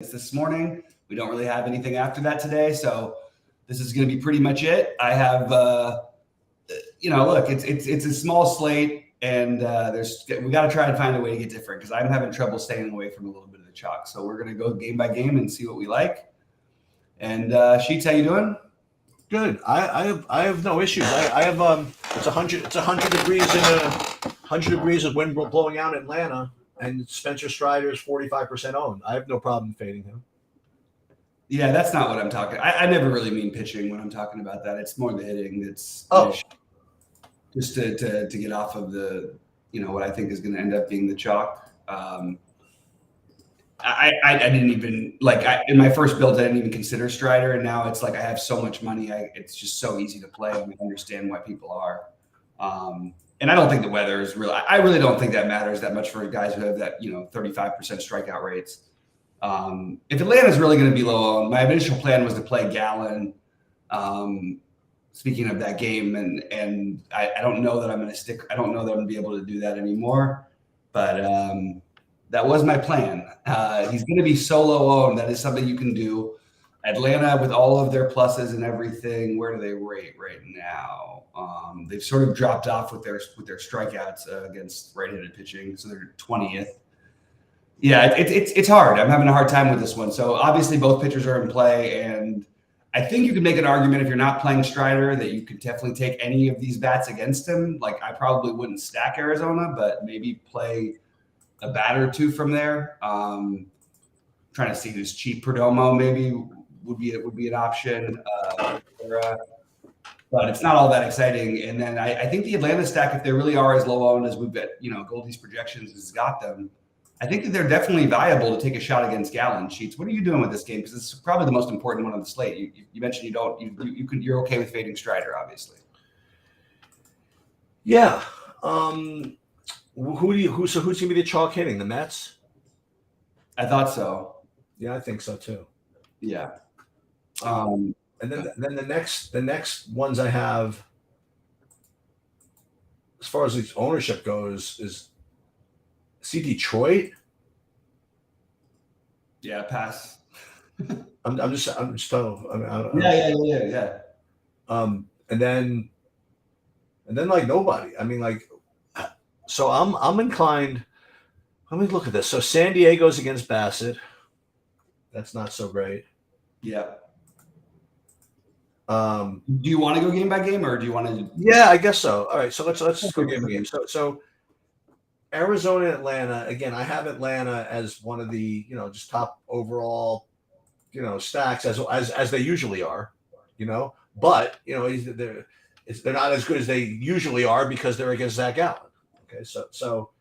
this morning. We don't really have anything after that today, so this is going to be pretty much it. I have, look, it's a small slate, and we got to try and find a way to get different because I'm having trouble staying away from a little bit of the chalk. So we're going to go game by game and see what we like. And Sheets, how you doing? Good. I have no issues. I have it's 100 degrees in 100 degrees of wind blowing out in Atlanta, and Spencer Strider is 45% owned. I have no problem fading him. Yeah, that's not what I'm talking. I never really mean pitching when I'm talking about that. It's more the hitting. That's just to get off of the what I think is going to end up being the chalk. I didn't even in my first build I didn't even consider Strider, and now it's like I have so much money. It's just so easy to play, and I understand why people are. And I don't think the weather is real. I really don't think that matters that much for guys who have that 35% strikeout rates. If Atlanta's really going to be low owned, my initial plan was to play Gallen. Speaking of that game, and I don't know that I'm going to stick. I don't know that I'm going to be able to do that anymore, but that was my plan. He's going to be so low owned. That is something you can do. Atlanta, with all of their pluses and everything, where do they rate right now? They've sort of dropped off with their strikeouts against right-handed pitching, so they're 20th. Yeah, it's hard. I'm having a hard time with this one. So obviously both pitchers are in play, and I think you can make an argument if you're not playing Strider that you could definitely take any of these bats against him. Like I probably wouldn't stack Arizona, but maybe play a bat or two from there. Trying to see who's cheap. Perdomo maybe would be an option. But it's not all that exciting. And then I think the Atlanta stack, if they really are as low owned as we've got, Goldie's projections has got them, I think that they're definitely viable to take a shot against Gallen. Sheets, what are you doing with this game? Because it's probably the most important one on the slate. You mentioned you're okay with fading Strider, obviously. Yeah. Who's gonna be the chalk hitting? The Mets? I thought so. Yeah, I think so too. Yeah. And then the next ones I have, as far as the ownership goes, is see Detroit. Yeah, pass. I'm just Yeah. And then like nobody. I mean, like, so I'm inclined. Let me look at this. So San Diego's against Bassett. That's not so great. Yeah. Do you want to go game by game, or do you want to? Yeah, I guess so. All right, so let's go game by game. So Arizona, Atlanta. Again, I have Atlanta as one of the just top overall stacks as they usually are. But they're not as good as they usually are because they're against Zach Gallen. Okay, so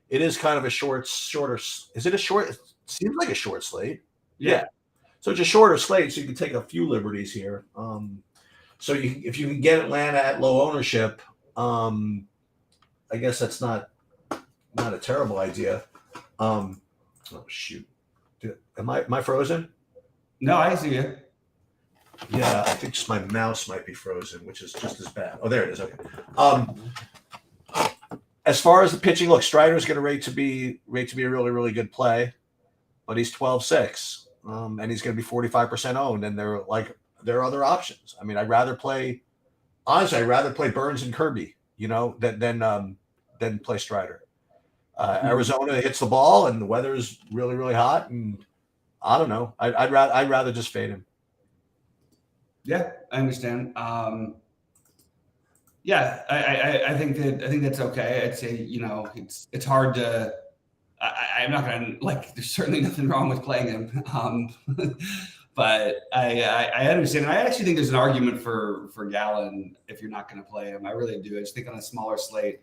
it is kind of a shorter. Is it a short? It seems like a short slate. Yeah. So it's a shorter slate, so you can take a few liberties here. So if you can get Atlanta at low ownership, I guess that's not a terrible idea. Oh shoot, am I frozen? No, I see you. Yeah, I think just my mouse might be frozen, which is just as bad. Oh, there it is. Okay. As far as the pitching, look, Strider's going to rate to be a really, really good play, but he's 12-6. And he's going to be 45% owned, and there are other options. I mean, I'd rather play Burns and Kirby, than play Strider. Arizona hits the ball, and the weather is really, really hot, and I don't know. I'd rather just fade him. Yeah, I understand. Yeah, I think that's okay. I'd say it's hard to. I'm not going to there's certainly nothing wrong with playing him. But I understand. And I actually think there's an argument for Gallen if you're not going to play him. I really do. I just think on a smaller slate,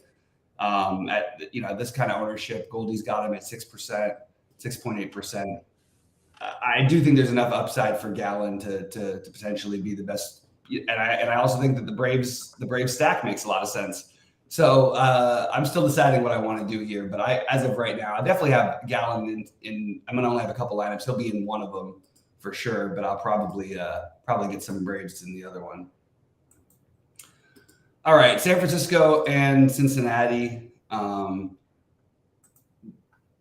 at this kind of ownership, Goldie's got him at 6%, 6.8%. I do think there's enough upside for Gallen to potentially be the best. And I also think that the Braves stack makes a lot of sense. So I'm still deciding what I want to do here, but as of right now, I definitely have Gallen in. I'm going to only have a couple lineups. He'll be in one of them for sure, but I'll probably get some Braves in the other one. All right, San Francisco and Cincinnati.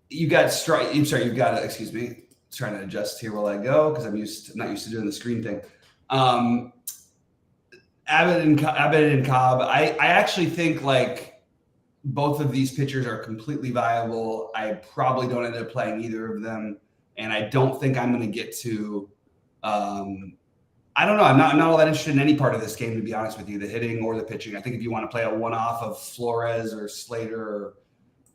Excuse me. trying to adjust here while I go because I'm not used to doing the screen thing. Abbott and Cobb. I actually think like both of these pitchers are completely viable. I probably don't end up playing either of them, and I don't think I'm going to get to. I don't know. I'm not all that interested in any part of this game, to be honest with you, the hitting or the pitching. I think if you want to play a one-off of Flores or Slater or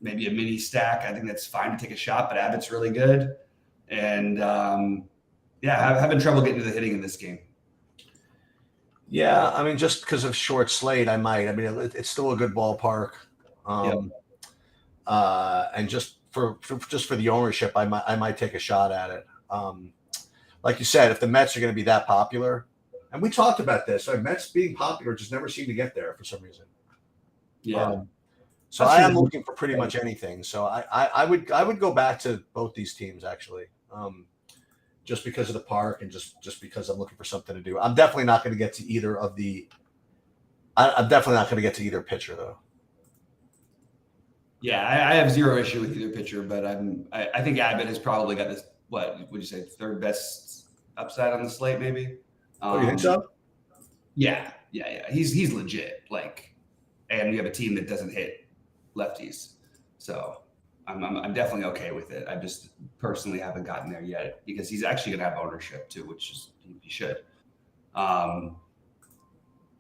maybe a mini stack, I think that's fine to take a shot. But Abbott's really good, and I'm having trouble getting to the hitting in this game. Yeah, I mean, just because of short slate, I might. I mean, it's still a good ballpark, and just for the ownership, I might take a shot at it. Like you said, if the Mets are going to be that popular, and we talked about this, right? Mets being popular just never seem to get there for some reason. Yeah. So I am looking for pretty much anything. So I would go back to both these teams actually, just because of the park and just because I'm looking for something to do. I'm definitely not going to get to either of the. I'm definitely not going to get to either pitcher though. Yeah, I have zero issue with either pitcher, but I think Abbott has probably got this. What would you say? Third best upside on the slate, maybe. Oh, you think so? Yeah. He's legit. Like, and we have a team that doesn't hit lefties, so I'm definitely okay with it. I just personally haven't gotten there yet because he's actually going to have ownership too, which is he should.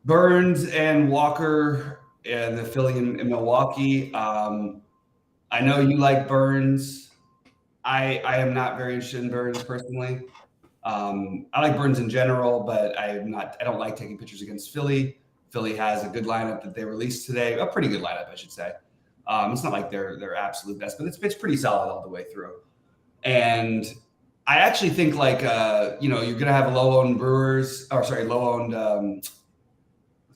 Burns and Walker and the Philly in Milwaukee. I know you like Burns. I am not very interested in Burns personally. I like Burns in general, but I don't like taking pitchers against Philly. Philly has a good lineup that they released today, a pretty good lineup, I should say. It's not like they're absolute best, but it's pretty solid all the way through. And I actually think like you're gonna have low-owned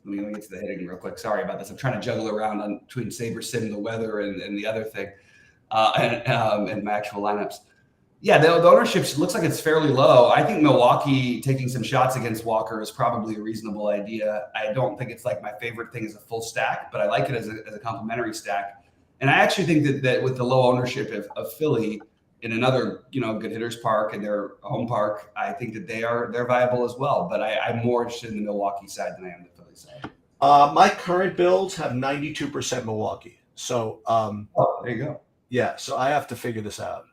let me get to the hitting real quick. Sorry about this. I'm trying to juggle around between SaberSim, the weather, and the other thing, and my actual lineups. Yeah, the ownership looks like it's fairly low. I think Milwaukee taking some shots against Walker is probably a reasonable idea. I don't think it's like my favorite thing as a full stack, but I like it as a complementary stack. And I actually think that with the low ownership of Philly in another good hitters park and their home park, I think that they're viable as well. But I'm more interested in the Milwaukee side than I am the Philly side. My current builds have 92% Milwaukee. So there you go. Yeah, so I have to figure this out.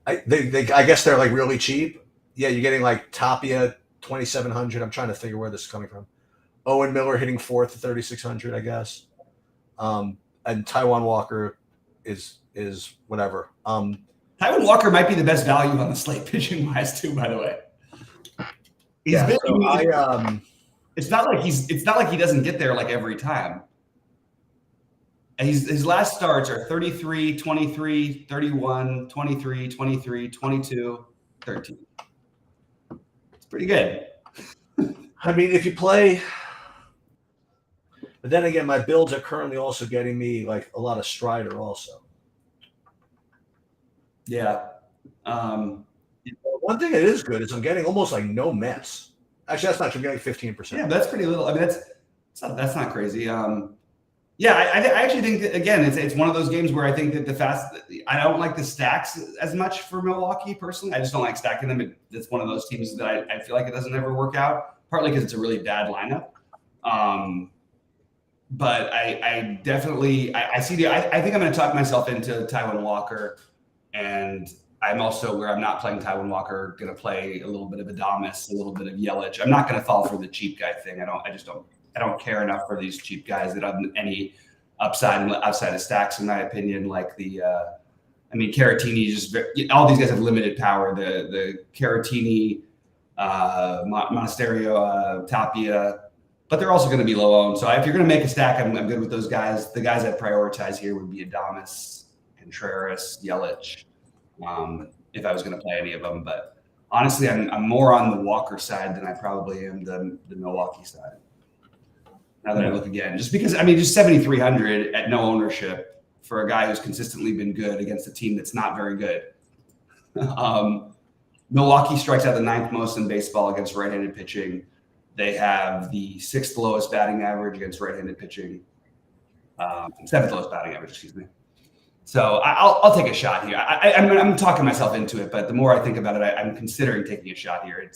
I guess they're like really cheap. Yeah, you're getting like Tapia 2,700. I'm trying to figure where this is coming from. Owen Miller hitting fourth at 3,600, I guess. And Taijuan Walker is whatever. Taijuan Walker might be the best value on the slate pitching wise too. By the way, it's not like he doesn't get there like every time. And his last starts are 33, 23, 31, 23, 23, 22, 13. It's pretty good. I mean, if you play, but then again, my builds are currently also getting me like a lot of Strider also. Yeah. One thing that is good is I'm getting almost like no Mets. Actually, that's not true. I'm getting 15%. Yeah, that's pretty little. I mean, that's not crazy. Yeah, I actually think that, again, it's one of those games where I think that I don't like the stacks as much for Milwaukee personally. I just don't like stacking them. It's one of those teams that I feel like it doesn't ever work out, partly because it's a really bad lineup. But I definitely I think I'm going to talk myself into Taijuan Walker, and I'm also, where I'm not playing Taijuan Walker, going to play a little bit of Adames, a little bit of Yelich. I'm not going to fall for the cheap guy thing. I don't care enough for these cheap guys that have any upside outside of stacks, in my opinion. Like Caratini, all these guys have limited power. The Caratini, Monasterio, Tapia, but they're also going to be low owned. So if you're going to make a stack, I'm good with those guys. The guys I'd prioritize here would be Adames, Contreras, Yelich, if I was going to play any of them. But honestly, I'm more on the Walker side than I probably am the Milwaukee side. Now that I look again, just because, just 7,300 at no ownership for a guy who's consistently been good against a team that's not very good. Milwaukee strikes out the 9th most in baseball against right-handed pitching. They have the 6th lowest batting average against right-handed pitching. 7th lowest batting average, excuse me. So I'll take a shot here. I'm talking myself into it, but the more I think about it, I'm considering taking a shot here.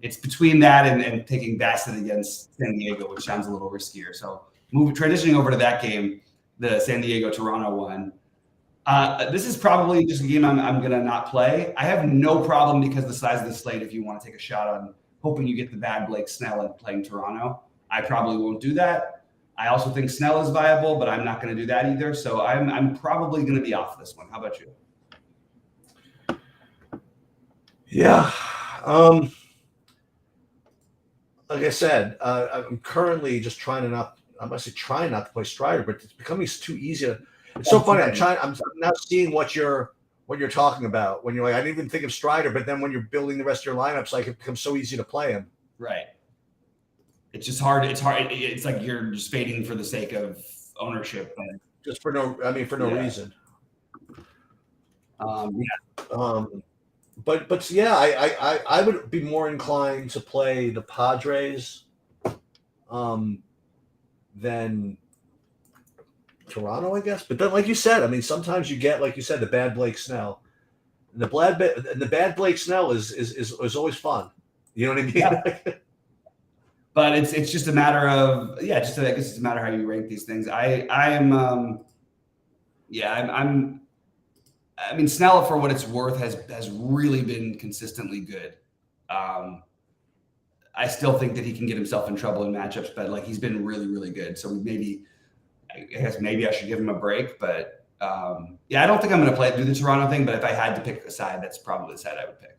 It's between that and taking Bassett against San Diego, which sounds a little riskier. So transitioning over to that game, the San Diego Toronto one. This is probably just a game I'm going to not play. I have no problem because of the size of the slate. If you want to take a shot on hoping you get the bad Blake Snell and playing Toronto, I probably won't do that. I also think Snell is viable, but I'm not going to do that either. So I'm probably going to be off this one. How about you? Yeah. Like I said, I'm currently just trying not to play Strider, but it's becoming too easy. It's so funny. I'm now seeing what you're talking about when you're like, I didn't even think of Strider, but then when you're building the rest of your lineups, like it becomes so easy to play him. Right. It's just hard. It's hard. It's like you're just fading for the sake of ownership, just for no reason. But yeah, I would be more inclined to play the Padres, than Toronto, I guess. But then, like you said, I mean, sometimes you get, like you said, the bad Blake Snell. And the bad Blake Snell is always fun. You know what I mean? Yeah. But it's just a matter of I guess it's a matter of how you rank these things. I mean, Snell, for what it's worth, has really been consistently good. I still think that he can get himself in trouble in matchups, but like he's been really, really good. So I guess maybe I should give him a break. But I don't think I'm going to do the Toronto thing. But if I had to pick a side, that's probably the side I would pick.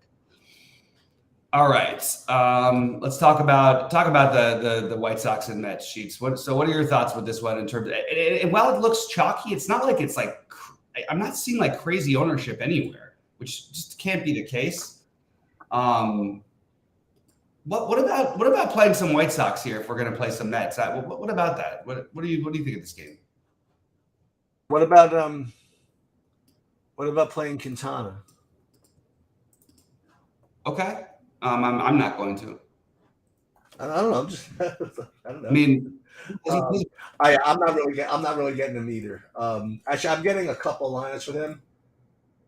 All right, let's talk about the White Sox and Mets sheets. What are your thoughts with this one in terms of? And while it looks chalky, it's not like it's like I'm not seeing like crazy ownership anywhere, which just can't be the case. What about playing some White Sox here if we're going to play some Mets? What about that? What do you think of this game? What about playing Quintana? Okay. I'm not going to. I don't know. I don't know. I mean, I'm not really getting him either. Actually, I'm getting a couple lineups with him,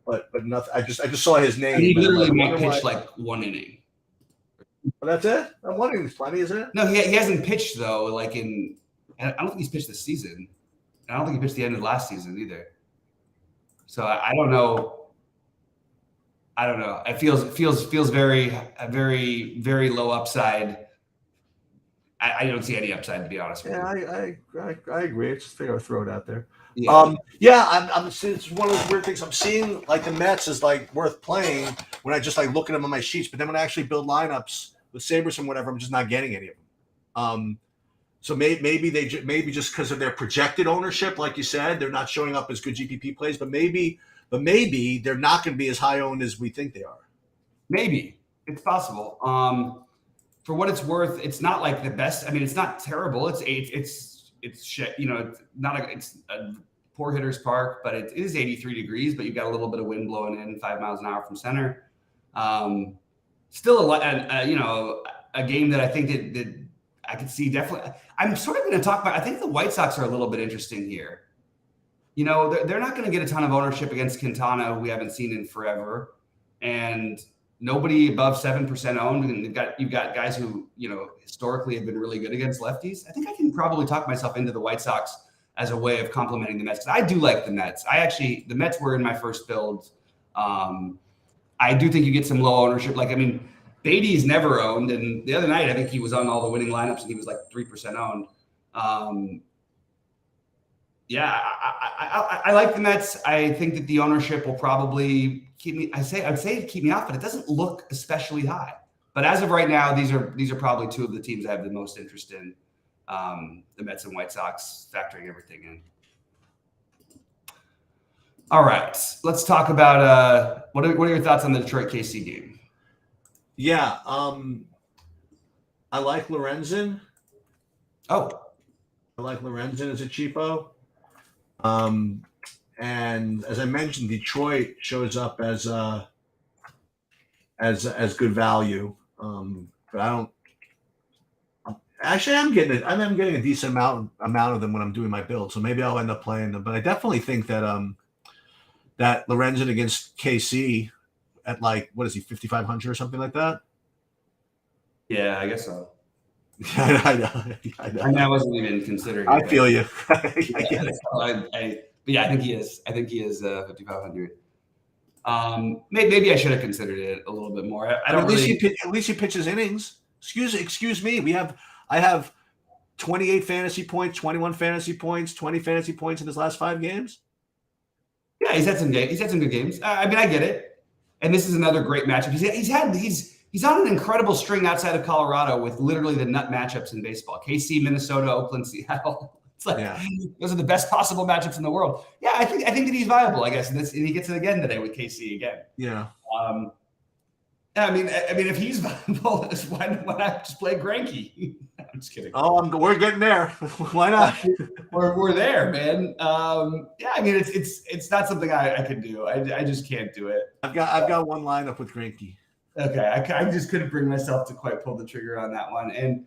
but nothing. I just saw his name. He literally might pitch like one inning. Well, that's it. I'm wondering if plenty, isn't it? No, he hasn't pitched though. Like I don't think he's pitched this season. I don't think he pitched the end of last season either. So I don't know. I don't know. It feels very, very, very low upside. I don't see any upside, to be honest with you. I agree. I just figure I'll throw it out there. Yeah. It's one of those weird things. I'm seeing like the Mets is like worth playing when I just like look at them on my sheets, but then when I actually build lineups with Sabres and whatever, I'm just not getting any of them. So maybe just because of their projected ownership, like you said, they're not showing up as good GPP plays, but maybe they're not going to be as high owned as we think they are. Maybe it's possible. For what it's worth, it's not like the best. I mean, it's not terrible. It's shit. It's a poor hitter's park, but it is 83 degrees. But you've got a little bit of wind blowing in 5 miles an hour from center. Still a game that I think that I could see definitely. I'm sort of going to talk about. I think the White Sox are a little bit interesting here. They're not going to get a ton of ownership against Quintana, who we haven't seen in forever, and nobody above 7% owned. And you've got guys who historically have been really good against lefties. I think I can probably talk myself into the White Sox as a way of complementing the Mets. I do like the Mets. The Mets were in my first build. I do think you get some low ownership. Beatty's never owned, and the other night I think he was on all the winning lineups and he was like 3% owned. I like the Mets. I think that the ownership will probably keep me. I'd say keep me off, but it doesn't look especially high. But as of right now, these are probably two of the teams I have the most interest in. The Mets and White Sox, factoring everything in. All right, let's talk about what are your thoughts on the Detroit KC game? Yeah, I like Lorenzen. Oh, I like Lorenzen as a cheapo. And as I mentioned, Detroit shows up as good value. But I don't. Actually, I'm getting a decent amount of them when I'm doing my build. So maybe I'll end up playing them. But I definitely think that that Lorenzen against KC at like, what is he, 5,500 or something like that? Yeah, I guess so. I know. I mean, I wasn't even considering I it. feel you. I Yeah, get it. so but yeah, I think he is. I think he is 5,500. Maybe I should have considered it a little bit more. I don't At least really. at least he pitches innings. Excuse me. I have 28 fantasy points, 21 fantasy points, 20 fantasy points in his last 5 games. Yeah, he's had some games. He's had some good games. I mean, I get it. And this is another great matchup. He's on an incredible string outside of Colorado with literally the nut matchups in baseball: KC, Minnesota, Oakland, Seattle. It's like those are the best possible matchups in the world. Yeah, I think that he's viable. I guess, and he gets it again today with KC again. Yeah. I mean, if he's viable, why not just play Greinke? I'm just kidding. Oh, we're getting there. Why not? we're there, man. Yeah, I mean, it's not something I can do. I just can't do it. I've got one lineup with Greinke. Okay, I just couldn't bring myself to quite pull the trigger on that one, and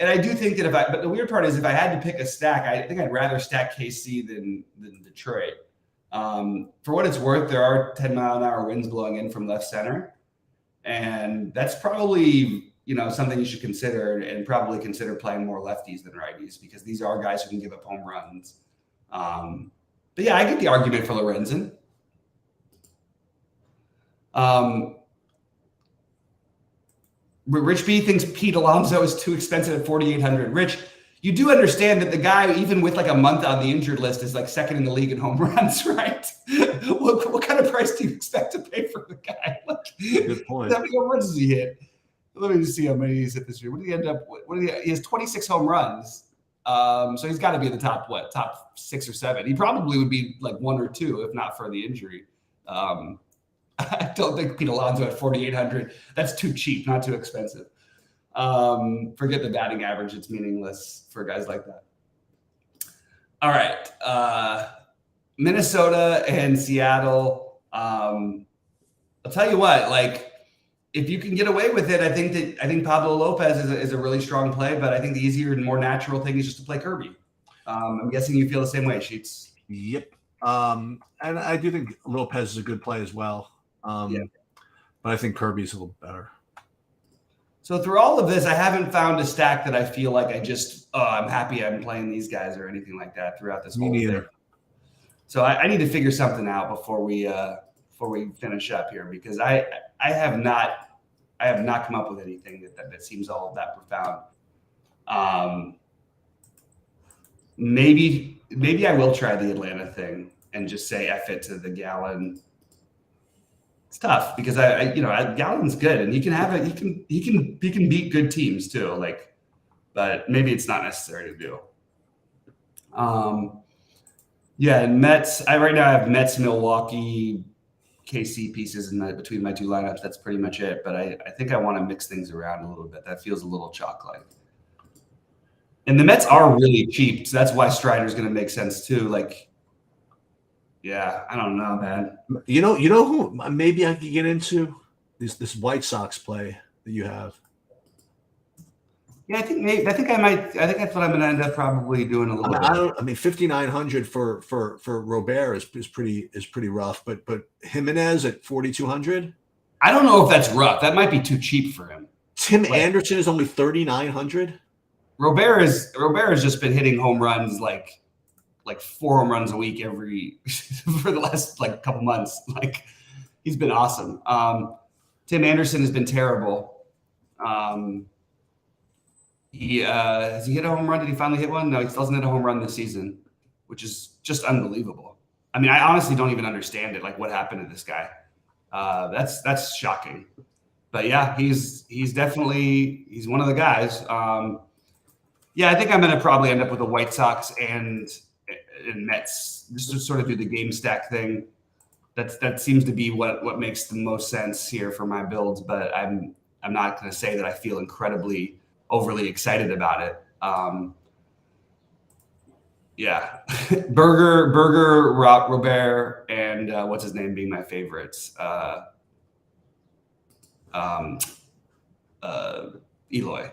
I do think that but the weird part is if I had to pick a stack, I think I'd rather stack KC than Detroit. For what it's worth, there are 10-mile-an-hour winds blowing in from left center, and that's probably something you should consider, and probably consider playing more lefties than righties because these are guys who can give up home runs. But yeah, I get the argument for Lorenzen. Rich B thinks Pete Alonso is too expensive at 4,800. Rich, you do understand that the guy, even with like a month on the injured list, is like second in the league in home runs, right? What kind of price do you expect to pay for the guy? Good point. How many home runs does he hit? Let me just see how many he's hit this year. What did he end up with? He has 26 home runs. So he's got to be in the top 6 or 7. He probably would be like 1 or 2 if not for the injury. I don't think Pete Alonso at 4,800. That's too cheap, not too expensive. Forget the batting average. It's meaningless for guys like that. All right. Minnesota and Seattle. I'll tell you what, if you can get away with it, I think Pablo Lopez is a really strong play, but I think the easier and more natural thing is just to play Kirby. I'm guessing you feel the same way, Sheets. Yep. And I do think Lopez is a good play as well. But I think Kirby's a little better. So through all of this, I haven't found a stack that I feel like I'm happy I'm playing these guys or anything like that throughout this whole thing. So I need to figure something out before we finish up here, because I have not come up with anything that seems all that profound. Maybe I will try the Atlanta thing and just say F it to the Gallon. It's tough because Gallen's good and he can beat good teams too. But maybe it's not necessary to do. And Mets. Right now I have Mets, Milwaukee, KC pieces between my 2 lineups. That's pretty much it. But I think I want to mix things around a little bit. That feels a little chalk-like. And the Mets are really cheap, so that's why Strider's going to make sense too. Yeah, I don't know, man. You know who maybe I could get into this White Sox play that you have. Yeah, I think I might. I think that's what I'm going to end up probably doing a little bit. I mean, 5,900 for Robert is pretty rough, but Jimenez at 4,200. I don't know if that's rough. That might be too cheap for him. Tim Anderson is only 3,900. Robert has just been hitting home runs like 4 home runs a week for the last couple months. He's been awesome. Tim Anderson has been terrible. Has he hit a home run? Did he finally hit one? No, he still hasn't hit a home run this season, which is just unbelievable. I mean, I honestly don't even understand it. What happened to this guy? That's shocking. But yeah, he's one of the guys. I think I'm going to probably end up with the White Sox and Mets, just to sort of do the game stack thing. That seems to be what makes the most sense here for my builds. But I'm not going to say that I feel incredibly overly excited about it. Berger, Robert, and what's his name being my favorites. Eloy.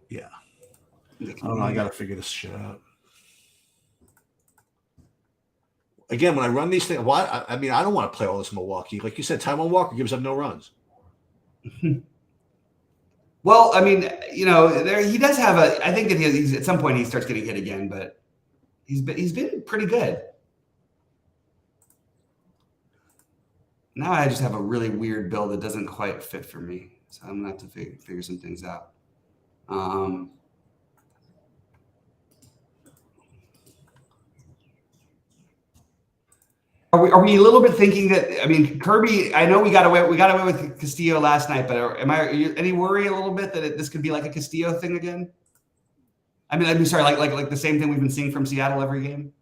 Yeah. I don't know. I got to figure this shit out. again, when I run these things, why? I mean, I don't want to play all this Milwaukee. Like you said, Taijuan Walker gives up no runs. Well, I mean, there he does have a. I think that he's at some point he starts getting hit again, but he's been pretty good. Now I just have a really weird build that doesn't quite fit for me, so I'm gonna have to figure some things out. Are we a little bit thinking that? I mean, Kirby. I know we got away with Castillo last night, but are you any worry a little bit that this could be like a Castillo thing again? I mean, I'm sorry, like the same thing we've been seeing from Seattle every game.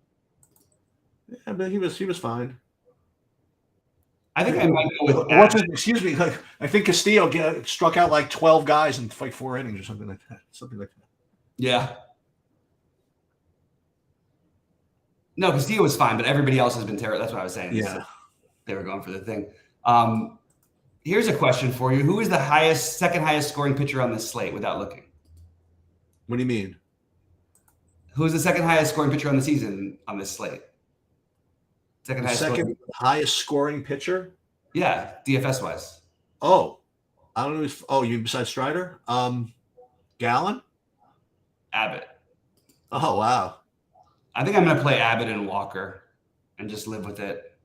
Yeah, but he was fine. I think I might go with. Excuse me. I think Castillo struck out like 12 guys in like 4 innings or something like that. Yeah. No, Castillo was fine, but everybody else has been terrible. That's what I was saying. Yeah. They were going for the thing. Here's a question for you. Who is the second highest scoring pitcher on this slate without looking? What do you mean? Who is the second highest scoring pitcher on the season on this slate? Second highest scoring pitcher? Yeah, DFS wise. Oh, I don't know. You besides Strider? Gallen? Abbott. Oh, wow. I think I'm going to play Abbott and Walker and just live with it.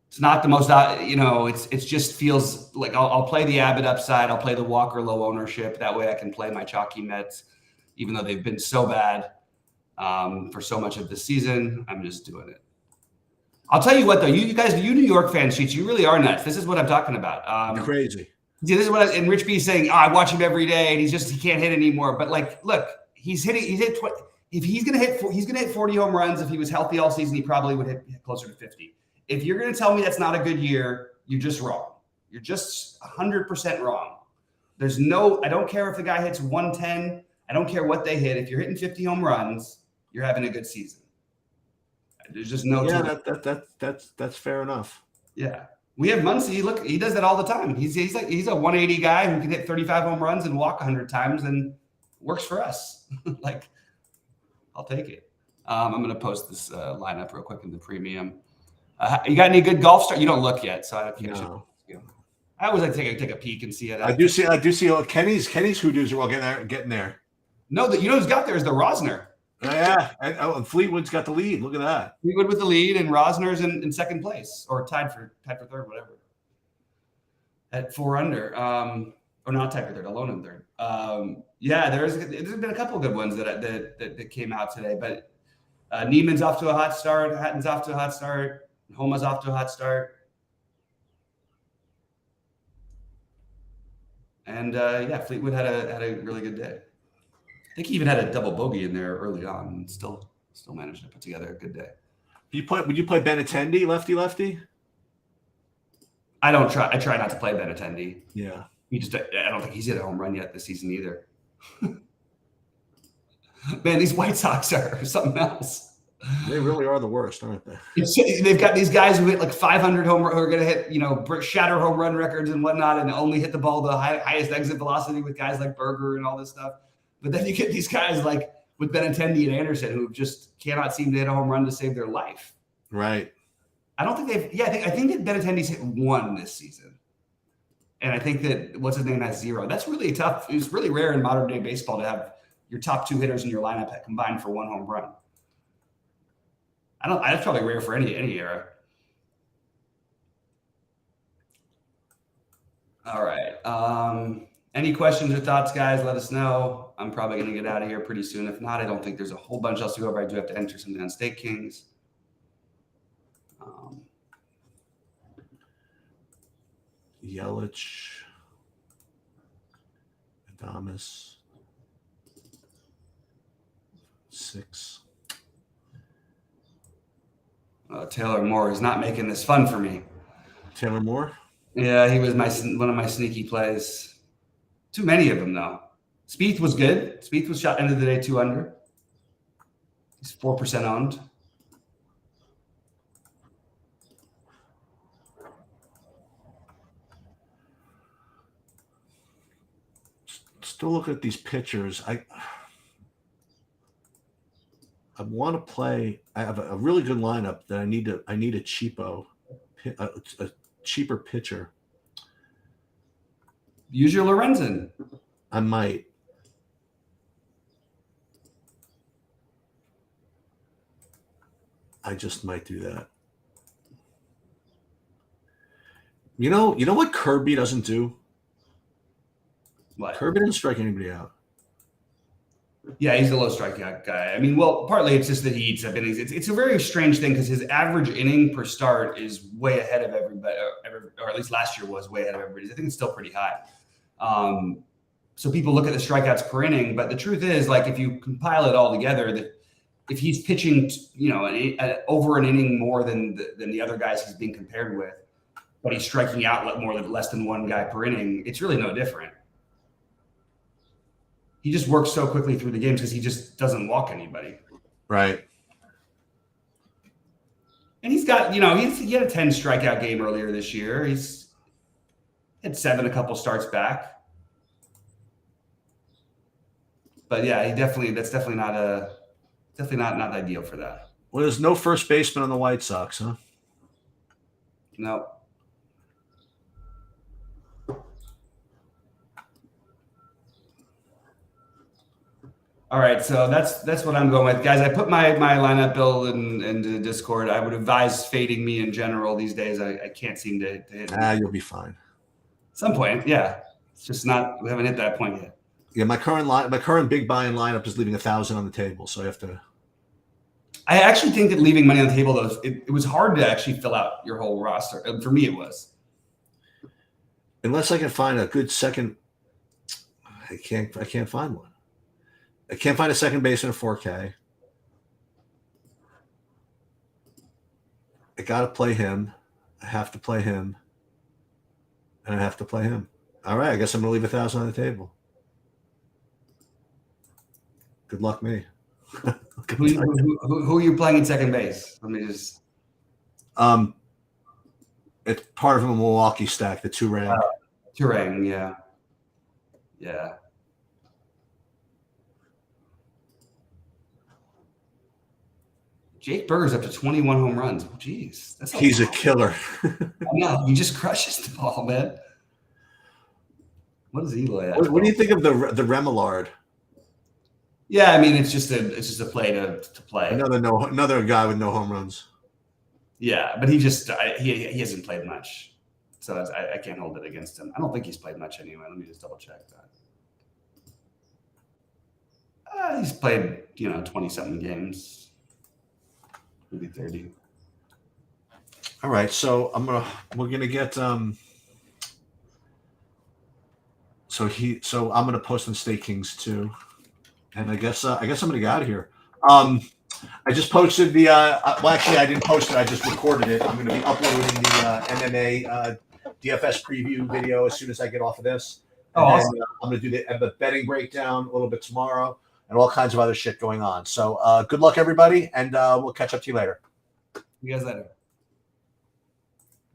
It's not the most, it just feels like I'll play the Abbott upside. I'll play the Walker low ownership. That way I can play my chalky Mets, even though they've been so bad for so much of the season. I'm just doing it. I'll tell you what, though, you guys, you New York fan sheets, you really are nuts. This is what I'm talking about. Crazy. See, this is what and Rich B's saying, I watch him every day and he can't hit anymore. But like, look, he's hit if he's going to hit 40 home runs. If he was healthy all season, he probably would hit closer to 50. If you're going to tell me that's not a good year, you're just wrong. You're just 100% wrong. I don't care if the guy hits 110. I don't care what they hit. If you're hitting 50 home runs, you're having a good season. There's just no. Yeah, that's fair enough. Yeah, we have Muncy. Look, he does that all the time. He's a 180 guy who can hit 35 home runs and walk 100 times, and works for us. Like, I'll take it. I'm going to post this lineup real quick in the premium. You got any good golf start? You don't look yet, so I think I always like to take a peek and see it. I do see. Kenny's hoodoos are all getting there. No, who's got there is the Rosner. Yeah, and Fleetwood's got the lead. Look at that. Fleetwood with the lead, and Rosner's in second place, or tied for third, whatever. At 4 under, or not tied for third, alone in third. There's been a couple of good ones that came out today, but Neiman's off to a hot start, Hatton's off to a hot start, Homa's off to a hot start, and Fleetwood had a really good day. I think he even had a double bogey in there early on, and still managed to put together a good day. Would you play Benintendi, lefty? I don't try. I try not to play Benintendi. Yeah. I don't think he's hit a home run yet this season either. Man, these White Sox are something else. They really are the worst, aren't they? They've got these guys who hit like 500 who are going to hit, shatter home run records and whatnot, and only hit the ball the highest exit velocity with guys like Berger and all this stuff. But then you get these guys like with Benintendi and Anderson who just cannot seem to hit a home run to save their life. Right. I don't think they've. Yeah, I think that Benintendi's hit 1 this season, and I think that what's his name has 0. That's really tough. It's really rare in modern day baseball to have your top 2 hitters in your lineup combined for 1 home run. That's probably rare for any era. All right. Any questions or thoughts, guys? Let us know. I'm probably going to get out of here pretty soon. If not, I don't think there's a whole bunch else to go over. I do have to enter something on Stake Kings. Yelich, Adames, 6. Taylor Moore is not making this fun for me. Taylor Moore? Yeah, he was one of my sneaky plays. Too many of them, though. Spieth was good. Spieth was shot end of the day 2 under. He's 4% owned. Still looking at these pictures. I want to play. I have a really good lineup that I need a cheaper pitcher. Use your Lorenzen. I might. I just might do that. You know what Kirby doesn't do? What? Kirby didn't strike anybody out. Yeah, he's a low strikeout guy. I mean, well, partly it's just that he eats up innings. It's a very strange thing because his average inning per start is way ahead of everybody, or at least last year was way ahead of everybody's. I think it's still pretty high. So people look at the strikeouts per inning, but the truth is, like, if you compile it all together, that if he's pitching, over an inning more than the other guys he's being compared with, but he's striking out less than one guy per inning, it's really no different. He just works so quickly through the games because he just doesn't walk anybody. Right. And he's got, he had a 10 strikeout game earlier this year. He's had 7 a couple starts back. But yeah, that's definitely not ideal for that. Well, there's no first baseman on the White Sox, huh? No. All right, so that's what I'm going with, guys. I put my lineup build into Discord. I would advise fading me in general these days. I can't seem to hit. You'll be fine. At some point, yeah. It's just not. We haven't hit that point yet. Yeah, my current big buy-in lineup is leaving 1,000 on the table, so I have to. I actually think that leaving money on the table, though, it was hard to actually fill out your whole roster. For me, it was. Unless I can find a good second, I can't find one. I can't find a second baseman in 4K. I got to play him. I have to play him. And I have to play him. All right, I guess I'm going to leave 1,000 on the table. Good luck me. Who are you playing in second base? Let me just. It's part of a Milwaukee stack, the Turang. Turang, yeah. Yeah. Jake Berger's up to 21 home runs. Oh, geez. He's a killer. I know. He just crushes the ball, man. What is Eloy at? What do you think of the Remillard? Yeah, I mean, it's just a play to play. Another guy with no home runs. Yeah, but he hasn't played much, so I can't hold it against him. I don't think he's played much anyway. Let me just double check that. He's played 20-something games, maybe 30. All right, so we're gonna get So I'm gonna post on Stay Kings too, and I guess I'm gonna get out of here. I just posted the well, actually I didn't post it. I just recorded it. I'm going to be uploading the MMA DFS preview video as soon as I get off of this. And awesome. Then, I'm going to do the betting breakdown a little bit tomorrow and all kinds of other shit going on. So good luck, everybody, and we'll catch up to you later. You guys later.